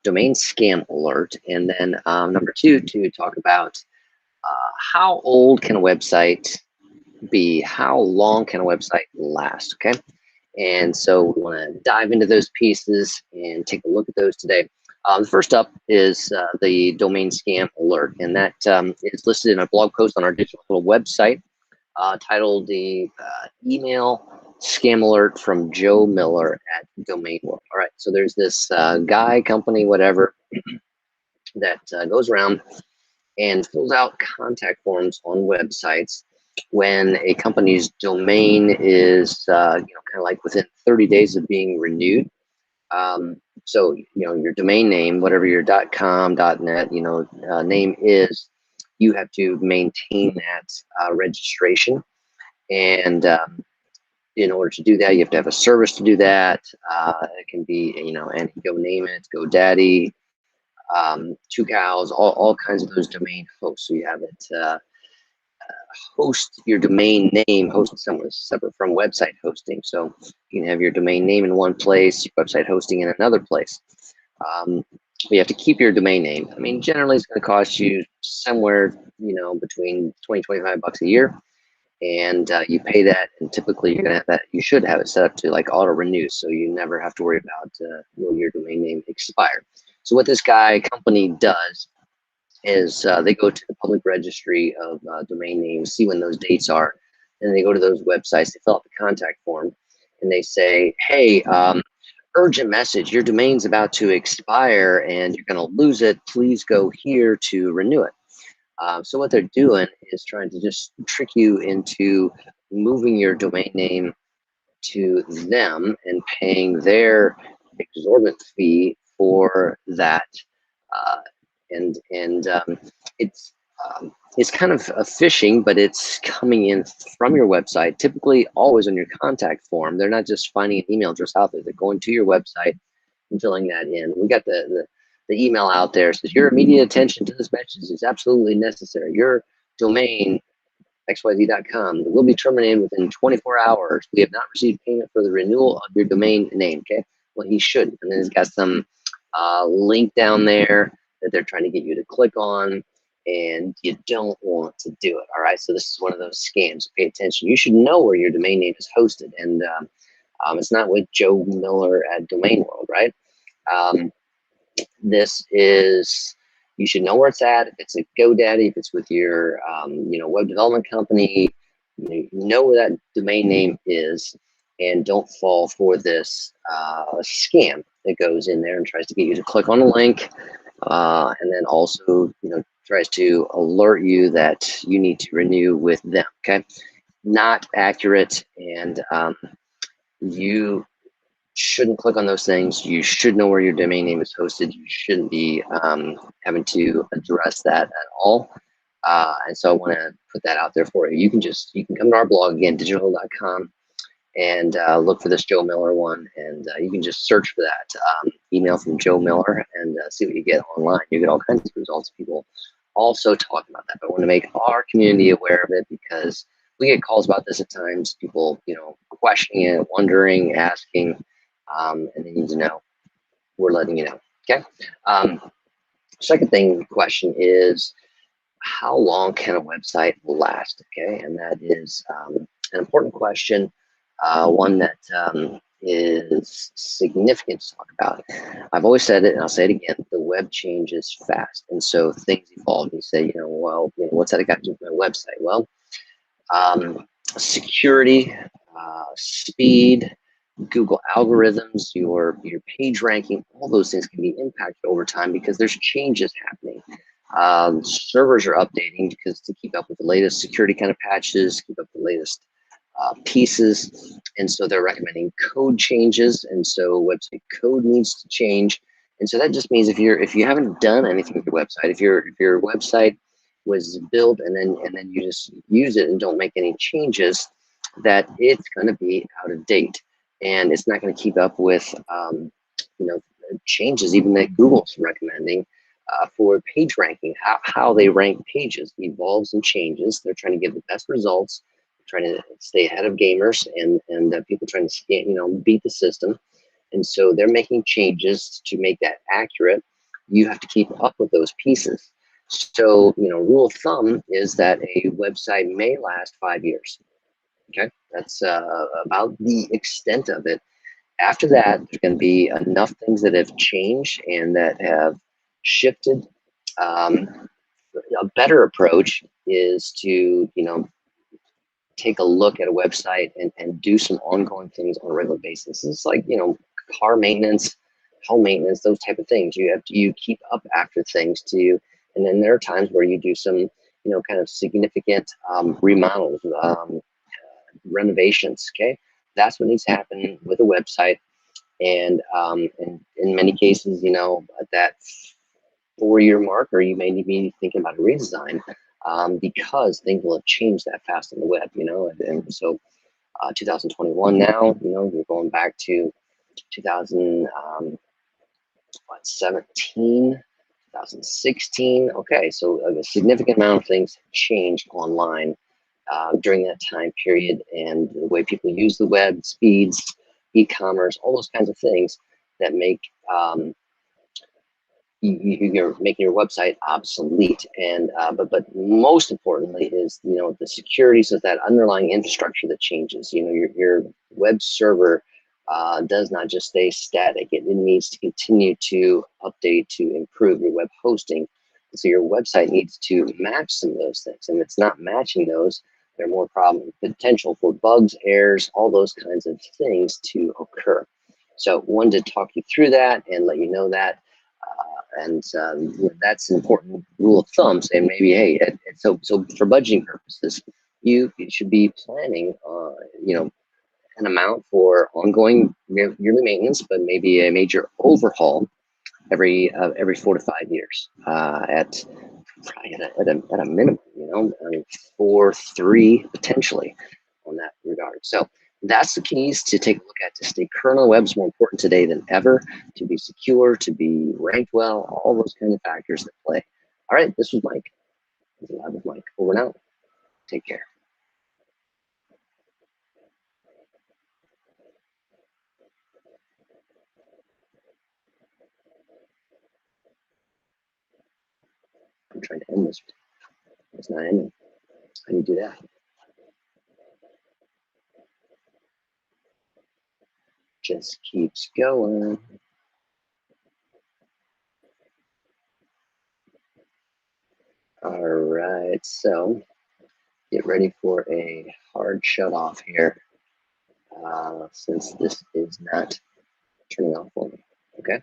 domain scam alert, and then number two, to talk about how old can a website be? How long can a website last? Okay. And so we want to dive into those pieces and take a look at those today. First up is the domain scam alert, and that is listed in a blog post on our digital website titled the email scam alert from Joe Miller at Domain World. All right, so there's this guy, company, whatever, that goes around and fills out contact forms on websites when a company's domain is, kind of like within 30 days of being renewed. So, your domain name, whatever your .com, .net, name is, you have to maintain that registration. And in order to do that, you have to have a service to do that. It can be, any Go Name It, GoDaddy, Two Cows, all kinds of those domain hosts. So you have it host your domain name hosted somewhere separate from website hosting. So you can have your domain name in one place, your website hosting in another place. You have to keep your domain name. I mean, generally it's going to cost you somewhere, between 20, 25 bucks a year. And you pay that, and typically you're going to have that. You should have it set up to like auto renew, so you never have to worry about will your domain name expire. So what this company does is they go to the public registry of domain names, see when those dates are, and they go to those websites, they fill out the contact form, and they say, hey, urgent message, your domain's about to expire and you're going to lose it. Please go here to renew it. So what they're doing is trying to just trick you into moving your domain name to them and paying their exorbitant fee for that. It's it's kind of a phishing, but it's coming in from your website, typically always on your contact form. They're not just finding an email address out there. They're going to your website and filling that in. We got the email out there. It says your immediate attention to this message is absolutely necessary. Your domain, xyz.com, will be terminated within 24 hours. We have not received payment for the renewal of your domain name. Okay, well, he shouldn't. And then it's got some link down there that they're trying to get you to click on, and you don't want to do it. All right, so this is one of those scams. Pay attention. You should know where your domain name is hosted, and it's not with Joe Miller at Domain World, right? This is, you should know where it's at. If it's a GoDaddy, if it's with your web development company, you know where that domain name is, and don't fall for this scam that goes in there and tries to get you to click on a link, and then also tries to alert you that you need to renew with them. Okay, not accurate, and you shouldn't click on those things. You should know where your domain name is hosted. You shouldn't be having to address that at all. And so I want to put that out there for you. You can come to our blog again, digital.com, and look for this Joe Miller one, and you can just search for that email from Joe Miller and see what you get online. You get all kinds of results. People also talk about that, but I want to make our community aware of it because we get calls about this at times. People, questioning it, wondering, asking, and they need to know. We're letting you know. Okay. Second question is, how long can a website last? Okay, and that is an important question, one that is significant to talk about. I've always said it, and I'll say it again: the web changes fast, and so things evolve. You say, what's that got to do with my website? Well, security, speed, Google algorithms, your page ranking, all those things can be impacted over time because there's changes happening. Servers are updating because to keep up with the latest security kind of patches, keep up with the latest pieces, and so they're recommending code changes, and so website code needs to change. And so that just means if you haven't done anything with your website, if your website was built and then you just use it and don't make any changes, that it's going to be out of date. And it's not going to keep up with changes even that Google's recommending for page ranking. How they rank pages evolves and changes. They're trying to get the best results, trying to stay ahead of gamers and people trying to beat the system. And so they're making changes to make that accurate. You have to keep up with those pieces. So, rule of thumb is that a website may last 5 years. Okay, that's about the extent of it. After that, there's going to be enough things that have changed and that have shifted. Um, a better approach is to, take a look at a website and do some ongoing things on a regular basis. It's like, car maintenance, home maintenance, those type of things. You keep up after things to, and then there are times where you do some, kind of significant remodels, renovations. Okay, that's what needs to happen with a website. And in many cases, at that 4-year mark, or you may be thinking about a redesign, because things will have changed that fast on the web, and so 2021 now, you're going back to 2017, 2016. Okay, so a significant amount of things have changed online during that time period, and the way people use the web, speeds, e-commerce, all those kinds of things that make you're making your website obsolete. And but most importantly is the securities of that underlying infrastructure that changes. Your web server does not just stay static. It needs to continue to update to improve your web hosting. So your website needs to match some of those things, and if it's not matching those, there are more problem potential for bugs, errors, all those kinds of things to occur. So wanted to talk you through that and let you know that. And that's an important rule of thumb, saying maybe, hey, so for budgeting purposes, you should be planning, an amount for ongoing yearly maintenance, but maybe a major overhaul every 4 to 5 years, at probably at a minimum, I mean, 4, 3 potentially on that regard. So that's the keys to take a look at to stay current on the web is more important today than ever, to be secure, to be ranked well, all those kind of factors that play. All right, this was Mike. This is Live with Mike. Over now. Take care. I'm trying to end this. It's not ending. How do you do that? Just keeps going. All right, so get ready for a hard shut off here, since this is not turning off for me. Okay.